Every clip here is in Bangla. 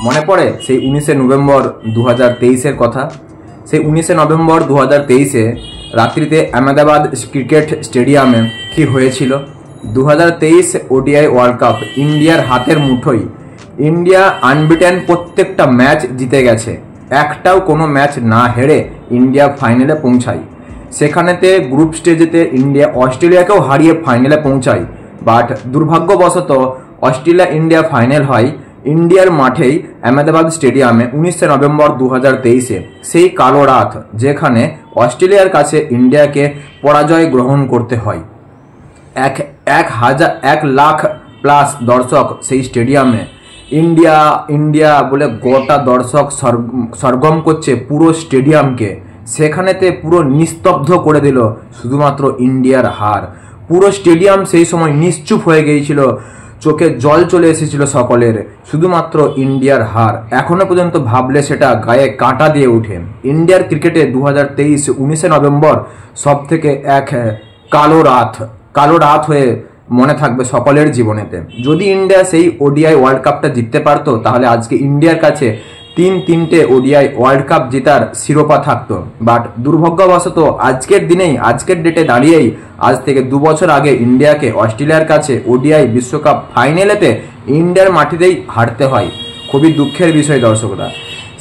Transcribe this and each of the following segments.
মনে পড়ে সেই 19শে নভেম্বর 2023-এর কথা। সেই 19শে নভেম্বর 2023-এ রাত্রিতে আহমেদাবাদ ক্রিকেট স্টেডিয়ামে কি হয়েছিল? 2023 ওডিআই ওয়ার্ল্ড কাপ ইন্ডিয়ার হাতের মুঠোয়। ইন্ডিয়া আনবিটেন, প্রত্যেকটা ম্যাচ জিতে গেছে, একটাও কোনো ম্যাচ না হেরে ইন্ডিয়া ফাইনালে পৌঁছায়। সেখানেতে গ্রুপ স্টেজেতে ইন্ডিয়া অস্ট্রেলিয়াকেও হারিয়ে ফাইনালে পৌঁছায়। বাট দুর্ভাগ্যবশত অস্ট্রেলিয়া ইন্ডিয়া ফাইনাল হয় ইন্ডিয়ার মাঠেই আহমেদাবাদ স্টেডিয়ামে 19শে নভেম্বর 2023-এ। সেই কালো রাত যেখানে অস্ট্রেলিয়ার কাছে ইন্ডিয়াকে পরাজয় গ্রহণ করতে হয়। 1 লাখ প্লাস দর্শক সেই স্টেডিয়ামে। ইন্ডিয়া ইন্ডিয়া বলে গোটা দর্শক সরগম করছে পুরো স্টেডিয়ামকে। সেখানেতে পুরো নিস্তব্ধ করে দিল শুধুমাত্র ইন্ডিয়ার হার। পুরো স্টেডিয়াম সেই সময় নিশ্চুপ হয়ে গিয়েছিল, চোখে জল চলে এসেছিল সকলের, শুধুমাত্র ইন্ডিয়ার হার। এখনো পর্যন্ত ভাবলে সেটা গায়ে কাঁটা দিয়ে ওঠে। ইন্ডিয়ার ক্রিকেটে 2023 19শে নভেম্বর সব থেকে এক কালো রাত হয়ে মনে থাকবে সকলের জীবনেতে। যদি ইন্ডিয়া সেই ওডিআই ওয়ার্ল্ড কাপটা জিততে পারতো তাহলে আজকে ইন্ডিয়ার কাছে তিনটে ওডিআই ওয়ার্ল্ড কাপ জেতার শিরোপা থাকতো। বাট দুর্ভাগ্যবশত আজকের ডেটে দাঁড়িয়েই আজ থেকে 2 বছর আগে ইন্ডিয়াকে অস্ট্রেলিয়ার কাছে ওডিআই বিশ্বকাপ ফাইনালেতে ইন্ডিয়ার মাটিতেই হারতে হয়। খুবই দুঃখের বিষয় দর্শকরা।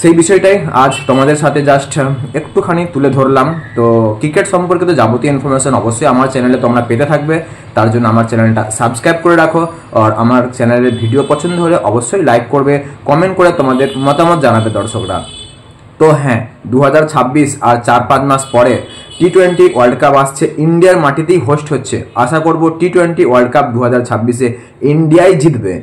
সেই বিষয়টাই আজ তোমাদের সাথে জাস্ট একটুখানি তুলে ধরলাম। তো ক্রিকেট সম্পর্কিত যাবতীয় ইনফরমেশন অবশ্যই আমার চ্যানেলে তোমরা পেতে থাকবে, তার জন্য আমার চ্যানেলটা সাবস্ক্রাইব করে রাখো। আর আমার চ্যানেলের ভিডিও পছন্দ হলে অবশ্যই লাইক করবে, কমেন্ট করে তোমাদের মতামত জানাবে দর্শকরা। তো হ্যাঁ, 2026 আর 4-5 মাস পরে টি-20 ওয়ার্ল্ড কাপ আসছে, ইন্ডিয়ার মাটিতেই হোস্ট হচ্ছে। আশা করব টি-20 ওয়ার্ল্ড কাপ 2026-এ ইন্ডিয়াই জিতবে।